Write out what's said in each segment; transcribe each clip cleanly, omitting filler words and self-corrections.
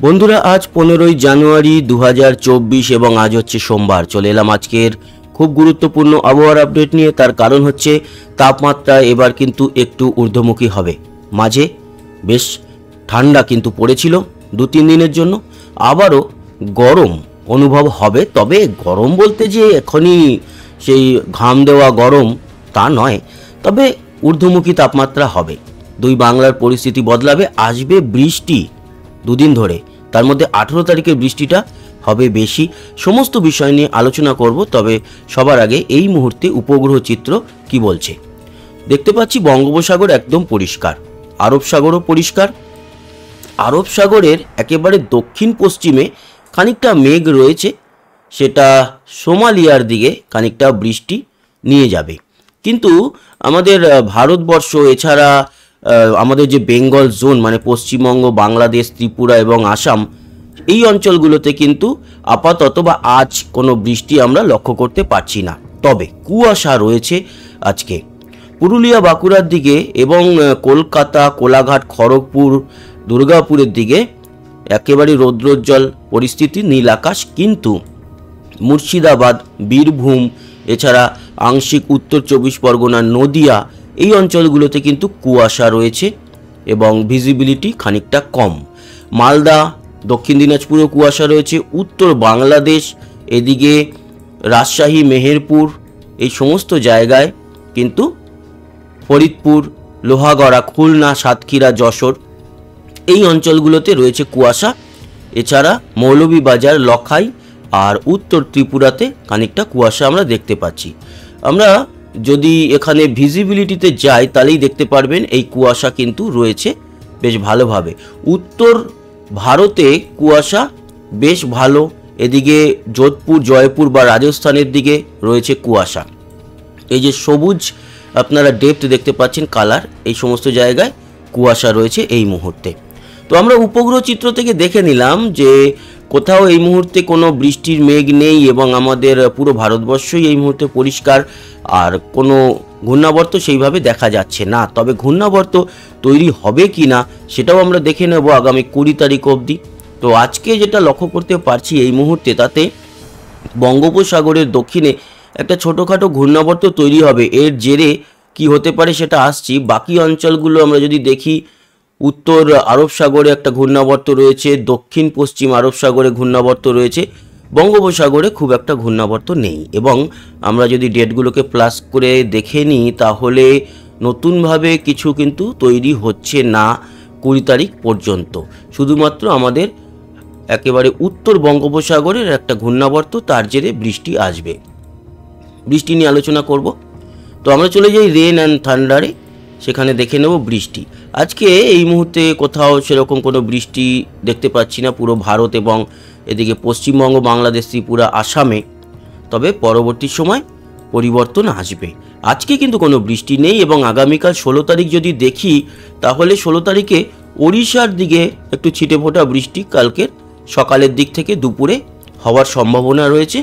বন্ধুরা, আজ 15ই জানুয়ারি 2024 এবং আজ হচ্ছে সোমবার। চলে এলাম আজকের খুব গুরুত্বপূর্ণ আবহাওয়ার আপডেট নিয়ে। তার কারণ হচ্ছে তাপমাত্রা এবার কিন্তু একটু ঊর্ধ্বমুখী হবে। মাঝে বেশ ঠান্ডা কিন্তু পড়েছিল 2-3 দিনের জন্য, আবারও গরম অনুভব হবে। তবে গরম বলতে যে এখনই সেই ঘাম দেওয়া গরম তা নয়, তবে ঊর্ধ্বমুখী তাপমাত্রা হবে। দুই বাংলার পরিস্থিতি বদলাবে, আসবে বৃষ্টি 2 দিন ধরে। তার মধ্যে 18 তারিখের বৃষ্টিটা হবে বেশি। সমস্ত বিষয় নিয়ে আলোচনা করব। তবে সবার আগে এই মুহূর্তে উপগ্রহ চিত্র কি বলছে দেখতে পাচ্ছি। বঙ্গোপসাগর একদম পরিষ্কার, আরব সাগরও পরিষ্কার। আরব সাগরের একেবারে দক্ষিণ পশ্চিমে খানিকটা মেঘ রয়েছে, সেটা সোমালিয়ার দিকে খানিকটা বৃষ্টি নিয়ে যাবে। কিন্তু আমাদের ভারতবর্ষ এছাড়া আমাদের যে বেঙ্গল জোন মানে পশ্চিমবঙ্গ, বাংলাদেশ, ত্রিপুরা এবং আসাম, এই অঞ্চলগুলোতে কিন্তু আপাতত বা আজ কোনো বৃষ্টি আমরা লক্ষ্য করতে পারছি না। তবে কুয়াশা রয়েছে আজকে পুরুলিয়া, বাঁকুড়ার দিকে এবং কলকাতা, কোলাঘাট, খড়গপুর, দুর্গাপুরের দিকে একেবারে রৌদ্রোজ্জ্বল পরিস্থিতি, নীল আকাশ। কিন্তু মুর্শিদাবাদ, বীরভূম, এছাড়া আংশিক উত্তর 24 পরগনা, নদিয়া, এই অঞ্চলগুলোতে কিন্তু কুয়াশা রয়েছে এবং ভিজিবিলিটি খানিকটা কম। মালদা, দক্ষিণ দিনাজপুরেও কুয়াশা রয়েছে। উত্তর বাংলাদেশ, এদিকে রাজশাহী, মেহেরপুর, এই সমস্ত জায়গায় কিন্তু ফরিদপুর, লোহাগড়া, খুলনা, সাতক্ষীরা, যশোর, এই অঞ্চলগুলোতে রয়েছে কুয়াশা। এছাড়া মৌলভীবাজার, লখাই আর উত্তর ত্রিপুরাতে খানিকটা কুয়াশা আমরা দেখতে পাচ্ছি। আমরা যদি এখানে ভিজিবিলিটিতে যাই তাহলেই দেখতে পারবেন এই কুয়াশা কিন্তু রয়েছে বেশ ভালোভাবে। উত্তর ভারতে কুয়াশা বেশ ভালো। এদিকে যোধপুর, জয়পুর বা রাজস্থানের দিকে রয়েছে কুয়াশা। এই যে সবুজ আপনারা ডেপ্থ দেখতে পাচ্ছেন, কালার, এই সমস্ত জায়গায় কুয়াশা রয়েছে এই মুহূর্তে। তো আমরা উপগ্রহ চিত্র থেকে দেখে নিলাম যে কোথাও এই মুহূর্তে কোনো বৃষ্টির মেঘ নেই এবং আমাদের পুরো ভারতবর্ষই এই মুহূর্তে পরিষ্কার, আর কোনো ঘূর্ণাবর্ত সেইভাবে দেখা যাচ্ছে না। তবে ঘূর্ণাবর্ত তৈরি হবে কি না সেটাও আমরা দেখে নেব আগামী 20 তারিখ অবধি। তো আজকে যেটা লক্ষ্য করতে পারছি এই মুহূর্তে, তাতে বঙ্গোপসাগরের দক্ষিণে একটা ছোটোখাটো ঘূর্ণাবর্ত তৈরি হবে। এর জেরে কি হতে পারে সেটা আসছি। বাকি অঞ্চলগুলো আমরা যদি দেখি, উত্তর আরব সাগরে একটা ঘূর্ণাবর্ত রয়েছে, দক্ষিণ পশ্চিম আরব সাগরে ঘূর্ণাবর্ত রয়েছে, বঙ্গোপসাগরে খুব একটা ঘূর্ণাবর্ত নেই। এবং আমরা যদি ডেটগুলোকে প্লাস করে দেখে নিই তাহলে নতুনভাবে কিছু কিন্তু তৈরি হচ্ছে না 20 তারিখ পর্যন্ত। শুধুমাত্র আমাদের একেবারে উত্তর বঙ্গোপসাগরের একটা ঘূর্ণাবর্ত, তার জেরে বৃষ্টি আসবে। বৃষ্টি নিয়ে আলোচনা করব। তো আমরা চলে যাই রেন অ্যান্ড থান্ডারে, সেখানে দেখে নেব বৃষ্টি। আজকে এই মুহূর্তে কোথাও সেরকম কোনো বৃষ্টি দেখতে পাচ্ছি না পুরো ভারত এবং এদিকে পশ্চিমবঙ্গ, বাংলাদেশ, ত্রিপুরা, আসামে। তবে পরবর্তী সময় পরিবর্তন আসবে। আজকে কিন্তু কোনো বৃষ্টি নেই এবং আগামীকাল 16 তারিখ যদি দেখি তাহলে 16 তারিখে ওড়িশার দিকে একটু ছিটেফোঁটা বৃষ্টি কালকের সকালের দিক থেকে দুপুরে হওয়ার সম্ভাবনা রয়েছে।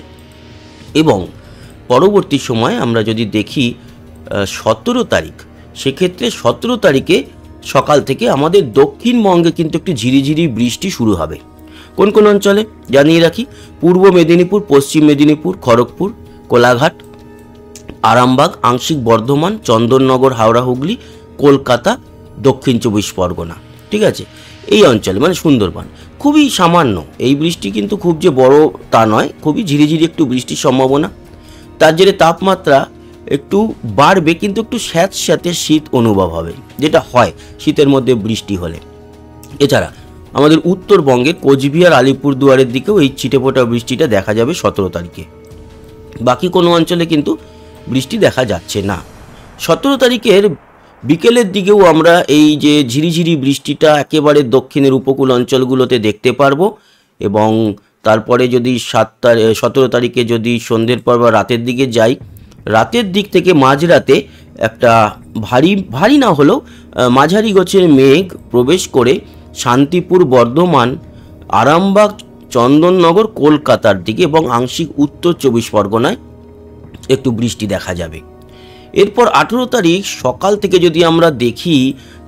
এবং পরবর্তী সময় আমরা যদি দেখি 17 তারিখ, সেক্ষেত্রে 17 তারিখে সকাল থেকে আমাদের দক্ষিণবঙ্গে কিন্তু একটু ঝিরিঝিরি বৃষ্টি শুরু হবে। কোন কোন অঞ্চলে জানিয়ে রাখি, পূর্ব মেদিনীপুর, পশ্চিম মেদিনীপুর, খড়গপুর, কোলাঘাট, আরামবাগ, আংশিক বর্ধমান, চন্দননগর, হাওড়া, হুগলি, কলকাতা, দক্ষিণ 24 পরগনা, ঠিক আছে, এই অঞ্চলে মানে সুন্দরবন। খুবই সামান্য এই বৃষ্টি, কিন্তু খুব যে বড় তা নয়, খুবই ঝিরিঝিরি একটু বৃষ্টির সম্ভাবনা। তার জেরে তাপমাত্রা একটু বাড়বে, কিন্তু একটু স্যাঁতস্যাঁতে শীত অনুভব হবে, যেটা হয় শীতের মধ্যে বৃষ্টি হলে। এছাড়া আমাদের উত্তরবঙ্গের কোচবিহার, আলিপুরদুয়ারের দিকেও এই ছিটেফোঁটা বৃষ্টিটা দেখা যাবে 17 তারিখে। বাকি কোনো অঞ্চলে কিন্তু বৃষ্টি দেখা যাচ্ছে না। 17 তারিখের বিকেলের দিকেও আমরা এই যে ঝিরিঝিরি বৃষ্টিটা একেবারে দক্ষিণের উপকূল অঞ্চলগুলোতে দেখতে পারবো। এবং তারপরে যদি 17 তারিখে যদি সন্ধ্যের পর বা রাতের দিকে যাই, রাতের দিক থেকে মাঝরাতে একটা ভারী না হলেও মাঝারি গোছের মেঘ প্রবেশ করে শান্তিপুর, বর্ধমান, আরামবাগ, চন্দননগর, কলকাতার দিকে এবং আংশিক উত্তর 24 পরগনায় একটু বৃষ্টি দেখা যাবে। এরপর 18 তারিখ সকাল থেকে যদি আমরা দেখি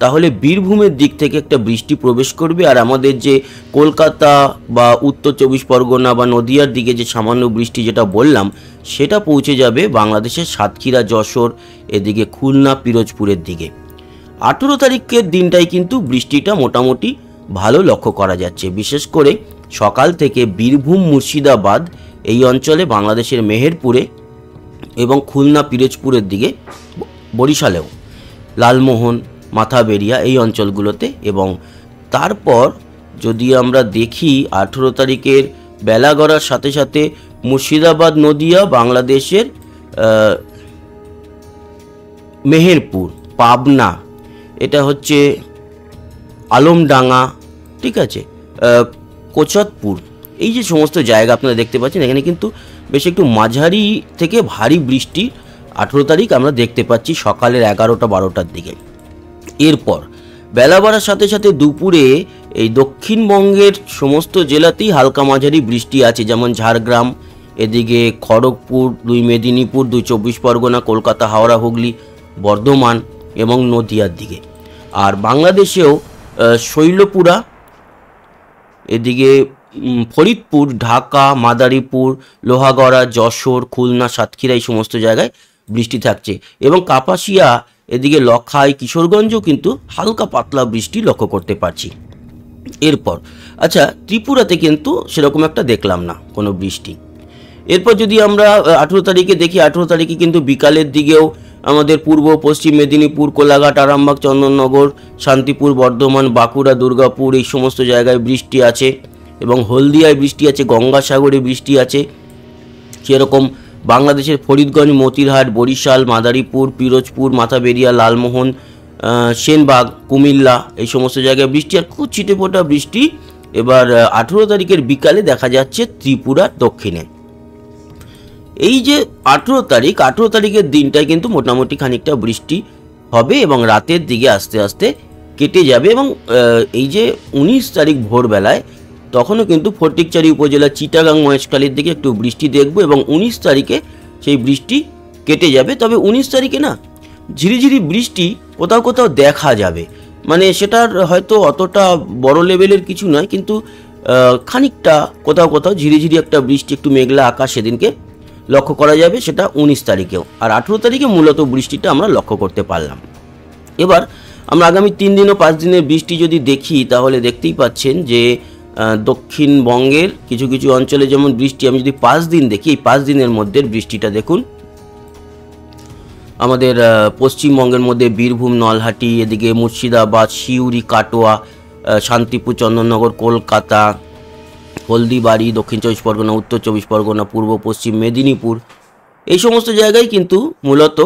তাহলে বীরভূমের দিক থেকে একটা বৃষ্টি প্রবেশ করবে, আর আমাদের যে কলকাতা বা উত্তর 24 পরগনা বা নদিয়ার দিকে যে সামান্য বৃষ্টি যেটা বললাম সেটা পৌঁছে যাবে বাংলাদেশের সাতক্ষীরা, যশোর, এদিকে খুলনা, পিরোজপুরের দিকে। 18 তারিখের দিনটাই কিন্তু বৃষ্টিটা মোটামুটি ভালো লক্ষ্য করা যাচ্ছে, বিশেষ করে সকাল থেকে বীরভূম, মুর্শিদাবাদ এই অঞ্চলে, বাংলাদেশের মেহেরপুরে এবং খুলনা, পিরোজপুরের দিকে, বরিশালেও, লালমোহন, মাথাবেরিয়া এই অঞ্চলগুলোতে। এবং তারপর যদি আমরা দেখি 18 তারিখের বেলা গড়ার সাথে সাথে মুর্শিদাবাদ, নদিয়া, বাংলাদেশের মেহেরপুর, পাবনা, এটা হচ্ছে আলমডাঙ্গা, ঠিক আছে, কোচতপুর, এই যে সমস্ত জায়গা আপনারা দেখতে পাচ্ছেন, এখানে কিন্তু বেশ একটু মাঝারি থেকে ভারী বৃষ্টি 18 তারিখ আমরা দেখতে পাচ্ছি সকালের 11টা-12টার দিকে। এরপর বেলা বাড়ার সাথে সাথে দুপুরে এই দক্ষিণবঙ্গের সমস্ত জেলাতেই হালকা মাঝারি বৃষ্টি আছে, যেমন ঝাড়গ্রাম, এদিকে খড়গপুর, 2 মেদিনীপুর, 2 24 পরগনা, কলকাতা, হাওড়া, হুগলি, বর্ধমান এবং নদিয়ার দিকে। আর বাংলাদেশেও শৈলপুরা, এদিকে ফরিদপুর, ঢাকা, মাদারীপুর, লোহাগড়া, যশোর, খুলনা, সাতক্ষীরা এই সমস্ত জায়গায় বৃষ্টি থাকছে। এবং কাপাসিয়া, এদিকে লখাই, কিশোরগঞ্জও কিন্তু হালকা পাতলা বৃষ্টি লক্ষ্য করতে পারছি। এরপর আচ্ছা, ত্রিপুরাতে কিন্তু সেরকম একটা দেখলাম না কোনো বৃষ্টি। এরপর যদি আমরা 18 তারিখে দেখি, 18 তারিখে কিন্তু বিকালের দিকেও আমাদের পূর্ব পশ্চিম মেদিনীপুর, কোলাঘাট, আরামবাগ, চন্দননগর, শান্তিপুর, বর্ধমান, বাঁকুড়া, দুর্গাপুর এই সমস্ত জায়গায় বৃষ্টি আছে এবং হলদিয়ায় বৃষ্টি আছে, গঙ্গাসাগরে বৃষ্টি আছে। সেরকম বাংলাদেশের ফরিদগঞ্জ, মতিরহাট, বরিশাল, মাদারীপুর, পিরোজপুর, মাথাবেরিয়া, লালমোহন, সেনবাগ, কুমিল্লা এই সমস্ত জায়গায় বৃষ্টি, আর খুব ছিটেফোঁটা বৃষ্টি এবার 18 তারিখের বিকালে দেখা যাচ্ছে ত্রিপুরার দক্ষিণে। এই যে 18 তারিখের দিনটায় কিন্তু মোটামুটি খানিকটা বৃষ্টি হবে এবং রাতের দিকে আস্তে আস্তে কেটে যাবে। এবং এই যে 19 তারিখ ভোরবেলায় তখনও কিন্তু ফটিকচারি উপজেলা, চিটাগাং, মহেশখালীর দিকে একটু বৃষ্টি দেখব এবং 19 তারিখে সেই বৃষ্টি কেটে যাবে। তবে 19 তারিখে না ঝিরিঝিরি বৃষ্টি কোথাও কোথাও দেখা যাবে, মানে সেটার হয়তো অতটা বড় লেভেলের কিছু নয়, কিন্তু খানিকটা কোথাও কোথাও ঝিরিঝিরি একটা বৃষ্টি, একটু মেঘলা আকাশ সেদিনকে লক্ষ্য করা যাবে, সেটা 19 তারিখেও। আর 18 তারিখে মূলত বৃষ্টিটা আমরা লক্ষ্য করতে পারলাম। এবার আমরা আগামী 3 দিন ও 5 দিনের বৃষ্টি যদি দেখি তাহলে দেখতেই পাচ্ছেন যে দক্ষিণবঙ্গের কিছু কিছু অঞ্চলে যেমন বৃষ্টি, আমি যদি 5 দিন দেখি, এই 5 দিনের মধ্যে বৃষ্টিটা দেখুন। আমাদের পশ্চিমবঙ্গের মধ্যে বীরভূম, নলহাটি, এদিকে মুর্শিদাবাদ, সিউড়ি, কাটোয়া, শান্তিপুর, চন্দননগর, কলকাতা, হলদিবাড়ি, দক্ষিণ 24 পরগনা, উত্তর 24 পরগনা, পূর্ব পশ্চিম মেদিনীপুর এই সমস্ত জায়গায় কিন্তু মূলত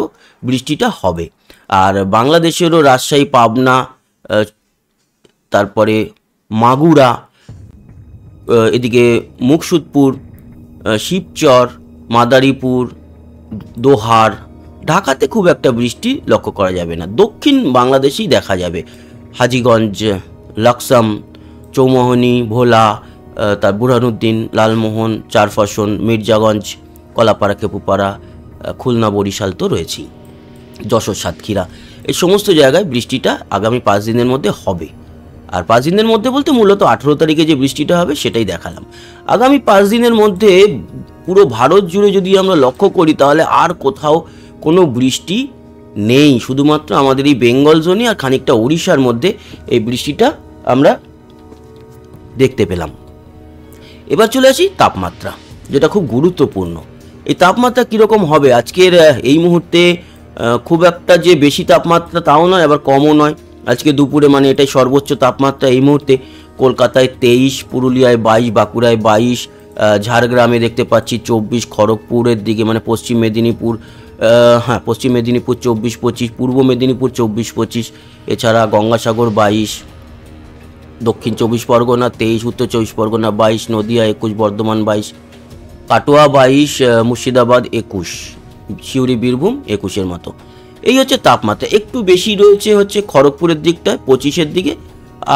বৃষ্টিটা হবে। আর বাংলাদেশেরও রাজশাহী, পাবনা, তারপরে মাগুরা, এদিকে মুকসুদপুর, শিবচর, মাদারীপুর, দোহার, ঢাকাতে খুব একটা বৃষ্টি লক্ষ্য করা যাবে না। দক্ষিণ বাংলাদেশেই দেখা যাবে হাজীগঞ্জ, লাকসাম, চৌমোহনী, ভোলা, তার বুরহানুদ্দিন, লালমোহন, চারফাসন, মির্জাগঞ্জ, কলাপাড়া, কেপুপাড়া, খুলনা, বরিশাল তো রয়েছেই, যশোর, সাতক্ষীরা এই সমস্ত জায়গায় বৃষ্টিটা আগামী 5 দিনের মধ্যে হবে। আর 5 দিনের মধ্যে বলতে মূলত 18 তারিখে যে বৃষ্টিটা হবে সেটাই দেখালাম। আগামী 5 দিনের মধ্যে পুরো ভারত জুড়ে যদি আমরা লক্ষ্য করি তাহলে আর কোথাও কোনো বৃষ্টি নেই, শুধুমাত্র আমাদের এই বেঙ্গল জোনে আর খানিকটা উড়িষ্যার মধ্যে এই বৃষ্টিটা আমরা দেখতে পেলাম। এবার চলে আসি তাপমাত্রা, যেটা খুব গুরুত্বপূর্ণ। এই তাপমাত্রা কীরকম হবে আজকের এই মুহূর্তে? খুব একটা যে বেশি তাপমাত্রা তাও নয়, আবার কমও নয়। আজকে দুপুরে মানে এটাই সর্বোচ্চ তাপমাত্রা এই মুহূর্তে। কলকাতায় 23, পুরুলিয়ায় 22, বাঁকুড়ায় 22, ঝাড়গ্রামে দেখতে পাচ্ছি 24, খড়গপুরের দিকে মানে পশ্চিম মেদিনীপুর, পশ্চিম মেদিনীপুর 24-25, পূর্ব মেদিনীপুর 24-25, এছাড়া গঙ্গাসাগর 22, দক্ষিণ 24 পরগনা 23, উত্তর 24 পরগনা 22, নদিয়া 21, বর্ধমান 22, কাটোয়া 22, মুর্শিদাবাদ 21, সিউড়ি, বীরভূম 21-এর মতো। এই হচ্ছে তাপমাত্রা। একটু বেশি রয়েছে হচ্ছে খড়গপুরের দিকটায় 25-এর দিকে,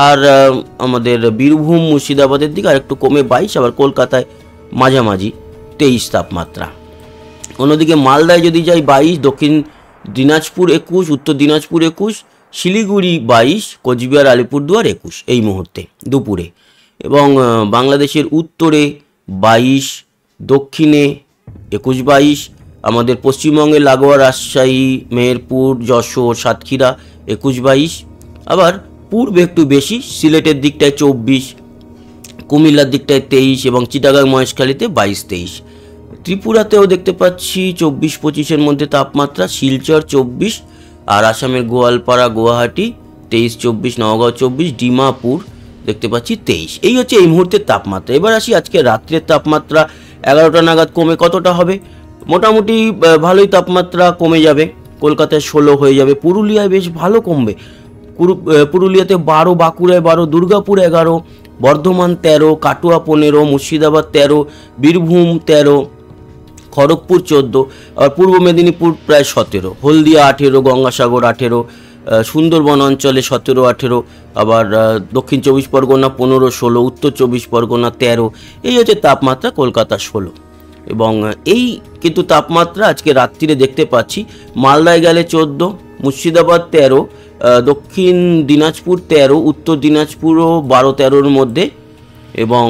আর আমাদের বীরভূম, মুর্শিদাবাদের দিকে আর একটু কমে 22, আবার কলকাতায় মাঝামাঝি 23 তাপমাত্রা। অন্যদিকে মালদায় যদি যাই 22, দক্ষিণ দিনাজপুর 21, উত্তর দিনাজপুর 21, শিলিগুড়ি 22, কোচবিহার আলিপুরদুয়ার 21 এই মুহূর্তে দুপুরে। এবং বাংলাদেশের উত্তরে 22, দক্ষিণে 21-22, আমাদের পশ্চিমবঙ্গে লাগোয়া রাজশাহী, মেহেরপুর, যশোর, সাতক্ষীরা 21-22, আবার পূর্বে একটু বেশি সিলেটের দিকটায় 24, কুমিল্লার দিকটায় 23 এবং চিটাগাং মহেশখালীতে 22-23। ত্রিপুরাতেও দেখতে পাচ্ছি 24-25-এর মধ্যে তাপমাত্রা, শিলচর 24, আর আসামের গোয়ালপাড়া, গুয়াহাটি 23-24, নওগাঁও 24, ডিমাপুর দেখতে পাচ্ছি 23। এই হচ্ছে এই মুহূর্তের তাপমাত্রা। এবার আসি আজকে রাত্রের তাপমাত্রা 11টা নাগাদ কমে কতটা হবে? মোটামুটি ভালোই তাপমাত্রা কমে যাবে। কলকাতায় 16 হয়ে যাবে, পুরুলিয়ায় বেশ ভালো কমবে, পুরুলিয়াতে 12, বাঁকুড়ায় 12, দুর্গাপুর 11, বর্ধমান 13, কাটুয়া 15, মুর্শিদাবাদ 13, বীরভূম 13, খড়গপুর 14, আর পূর্ব মেদিনীপুর প্রায় 17, হলদিয়া 18, গঙ্গাসাগর 18, সুন্দরবন অঞ্চলে 17, 18, আবার দক্ষিণ 24 পরগনা 15, 16, উত্তর 24 পরগনা 13। এই হচ্ছে তাপমাত্রা, কলকাতা 16। এবং এই কিন্তু তাপমাত্রা আজকে রাত্রিরে দেখতে পাচ্ছি মালদায় গেলে 14, মুর্শিদাবাদ 13, দক্ষিণ দিনাজপুর 13, উত্তর দিনাজপুরও 12-13-র মধ্যে, এবং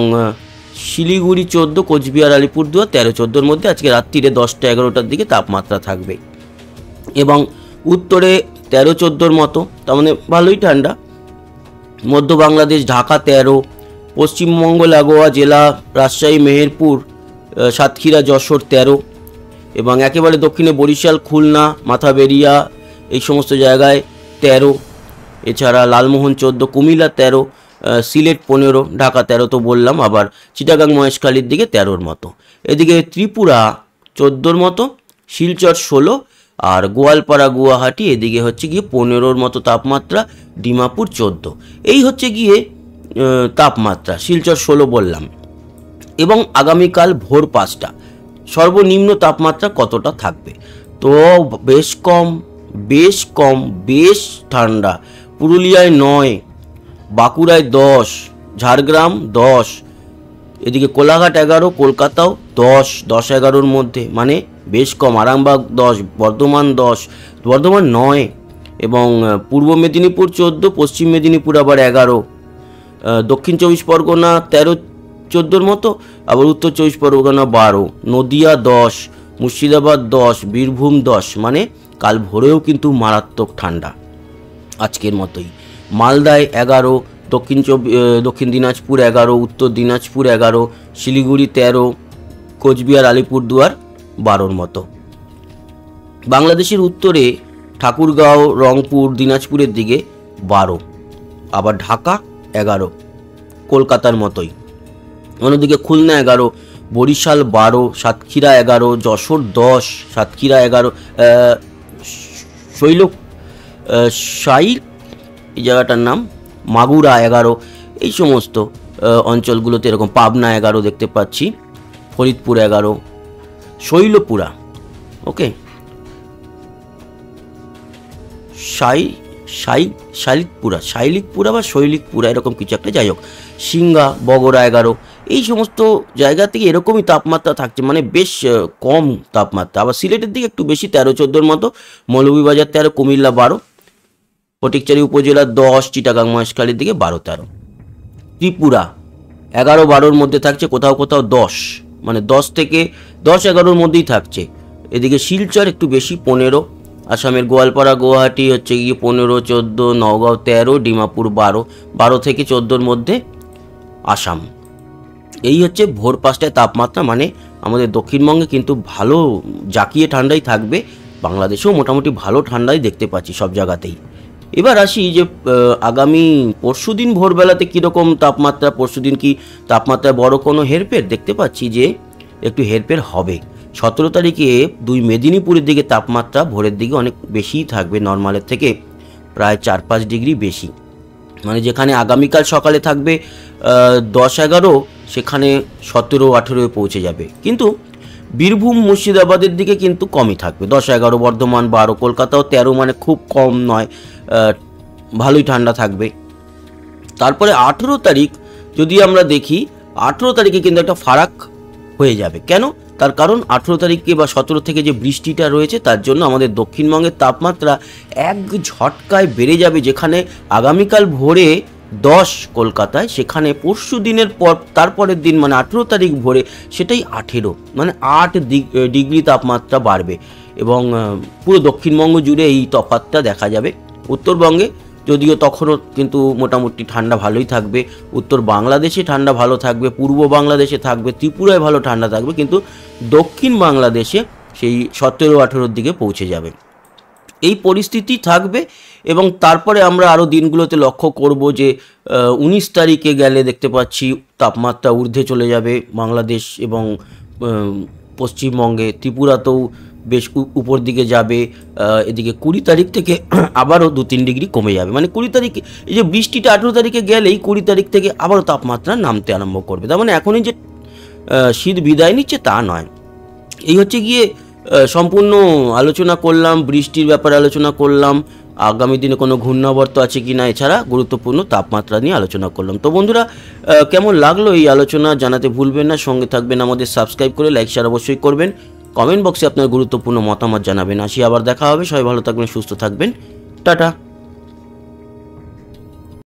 শিলিগুড়ি 14, কোচবিহার আলিপুরদুয়ার 13-14-র মধ্যে আজকে রাত্রিরে 10টা-11টার দিকে তাপমাত্রা থাকবে। এবং উত্তরে 13-14-র মতো, তার মানে ভালোই ঠান্ডা। মধ্য বাংলাদেশ ঢাকা 13, পশ্চিমবঙ্গ লাগোয়া জেলা রাজশাহী, মেহেরপুর, সাতক্ষীরা, যশোর 13, এবং একেবারে দক্ষিণে বরিশাল, খুলনা, মাথাবেরিয়া এই সমস্ত জায়গায় 13, এছাড়া লালমোহন 14, কুমিল্লা 13, সিলেট 15, ঢাকা 13 তো বললাম, আবার চিটাগাং মহেশখালীর দিকে 13-র মতো। এদিকে ত্রিপুরা 14-র মতো, শিলচর 16, আর গোয়ালপাড়া গুয়াহাটি এদিকে হচ্ছে গিয়ে 15-র মতো তাপমাত্রা, ডিমাপুর 14। এই হচ্ছে গিয়ে তাপমাত্রা, শিলচর 16 বললাম। এবং আগামীকাল ভোর 5টা সর্বনিম্ন তাপমাত্রা কতটা থাকবে? তো বেশ কম, বেশ ঠান্ডা। পুরুলিয়ায় 9, বাঁকুড়ায় 10, ঝাড়গ্রাম 10, এদিকে কোলাঘাট 11, কলকাতাও 10, 10-11-র মধ্যে, মানে বেশ কম। আরামবাগ 10, বর্ধমান 10, বর্ধমান 9, এবং পূর্ব মেদিনীপুর 14, পশ্চিম মেদিনীপুর আবার 11, দক্ষিণ 24 পরগনা 13-14-র মতো, আবার উত্তর 24 পরগনা 12, নদিয়া 10, মুর্শিদাবাদ 10, বীরভূম 10, মানে কাল ভোরেও কিন্তু মারাত্মক ঠান্ডা আজকের মতোই। মালদায় 11, দক্ষিণ দিনাজপুর 11, উত্তর দিনাজপুর 11, শিলিগুড়ি 13, কোচবিহার আলিপুরদুয়ার 12-র মতো। বাংলাদেশের উত্তরে ঠাকুরগাঁও, রংপুর, দিনাজপুরের দিকে 12, আবার ঢাকা 11, কলকাতার মতোই। অন্যদিকে খুলনা 11, বরিশাল 12, সাতক্ষীরা 11, যশোর 10, সাতক্ষীরা 11, সাই এই জায়গাটার নাম, মাগুরা 11, এই সমস্ত অঞ্চলগুলোতে এরকম। পাবনা 11 দেখতে পাচ্ছি, ফরিদপুর 11, শৈলপুরা, ওকে, শাইলিকপুরা বা শৈলিকপুরা এরকম কিছু একটা, যাই হোক, সিংহা, বগুড়া 11, এই সমস্ত জায়গা থেকে এরকমই তাপমাত্রা থাকছে, মানে বেশ কম তাপমাত্রা। আবার সিলেটের দিকে একটু বেশি, 13-14-র মতো, মৌলভীবাজার 13, কুমিল্লা 12, ফটিকচারি উপজেলা 10, চিটাগাং মহেশখালীর দিকে 12-13। ত্রিপুরা 11-12-র মধ্যে থাকছে, কোথাও কোথাও 10, মানে 10 থেকে 10-11-র মধ্যেই থাকছে। এদিকে শিলচর একটু বেশি 15, আসামের গোয়ালপাড়া গুয়াহাটি হচ্ছে গিয়ে 15-14, নওগাঁও 13, ডিমাপুর 12 থেকে 14-র মধ্যে আসাম। এই হচ্ছে ভোর 5টায় তাপমাত্রা, মানে আমাদের দক্ষিণবঙ্গে কিন্তু ভালো জাকিয়ে ঠান্ডাই থাকবে, বাংলাদেশেও মোটামুটি ভালো ঠান্ডাই দেখতে পাচ্ছি সব জায়গাতেই। এবার আসি যে আগামী পরশুদিন ভোরবেলাতে কীরকম তাপমাত্রা, পরশুদিন কি তাপমাত্রায় বড় কোনো হেরফের? দেখতে পাচ্ছি যে একটু হেরফের হবে। 17 তারিখে দুই মেদিনীপুরের দিকে তাপমাত্রা ভোরের দিকে অনেক বেশিই থাকবে, নর্মালের থেকে প্রায় 4-5 ডিগ্রি বেশি, মানে যেখানে আগামীকাল সকালে থাকবে 10-11, সেখানে 17-18 পৌঁছে যাবে। কিন্তু বীরভূম, মুর্শিদাবাদের দিকে কিন্তু কমই থাকবে, 10-11, বর্ধমান 12, কলকাতাও 13, মানে খুব কম নয়, ভালোই ঠান্ডা থাকবে। তারপরে 18 তারিখ যদি আমরা দেখি, 18 তারিখে কিন্তু একটা ফারাক হয়ে যাবে। কেন? তার কারণ 18 তারিখে বা 17 থেকে যে বৃষ্টিটা রয়েছে তার জন্য আমাদের দক্ষিণবঙ্গের তাপমাত্রা এক ঝটকায় বেড়ে যাবে। যেখানে আগামীকাল ভোরে 10 কলকাতায়, সেখানে পরশু দিনের পর তারপরের দিন মানে 18 তারিখ ভোরে সেটাই 18, মানে 8 ডিগ্রি তাপমাত্রা বাড়বে এবং পুরো দক্ষিণবঙ্গ জুড়ে এই তফাৎটা দেখা যাবে। উত্তরবঙ্গে যদিও তখনও কিন্তু মোটামুটি ঠান্ডা ভালোই থাকবে, উত্তর বাংলাদেশে ঠান্ডা ভালো থাকবে, পূর্ব বাংলাদেশে থাকবে, ত্রিপুরায় ভালো ঠান্ডা থাকবে, কিন্তু দক্ষিণ বাংলাদেশে সেই 17-18 দিকে পৌঁছে যাবে। এই পরিস্থিতি থাকবে এবং তারপরে আমরা আরও দিনগুলোতে লক্ষ্য করব যে 19 তারিখে গেলে দেখতে পাচ্ছি তাপমাত্রা ঊর্ধ্বে চলে যাবে বাংলাদেশ এবং পশ্চিমবঙ্গে, ত্রিপুরাতেও বেশ উপর দিকে যাবে। এদিকে 20 তারিখ থেকে আবারও 2-3 ডিগ্রি কমে যাবে। মানে 20 তারিখে এই যে বৃষ্টিটা 18 তারিখে গেলেই 20 তারিখ থেকে আবারও তাপমাত্রা নামতে আরম্ভ করবে। তার মানে এখনই যে শীত বিদায় নিচ্ছে তা নয়। এই হচ্ছে গিয়ে সম্পূর্ণ আলোচনা করলাম, বৃষ্টির ব্যাপারে আলোচনা করলাম, আগামী দিনে কোনো ঘূর্ণাবর্ত আছে কি না, এছাড়া গুরুত্বপূর্ণ তাপমাত্রা নিয়ে আলোচনা করলাম। তো বন্ধুরা, কেমন লাগলো এই আলোচনা জানাতে ভুলবেন না, সঙ্গে থাকবেন, আমাদের সাবস্ক্রাইব করে লাইক শেয়ার অবশ্যই করবেন, কমেন্ট বক্সে আপনার গুরুত্বপূর্ণ মতামত জানাবেন। আসি আবার দেখা হবে, সবাই ভালো থাকবেন, সুস্থ থাকবেন, টাটা।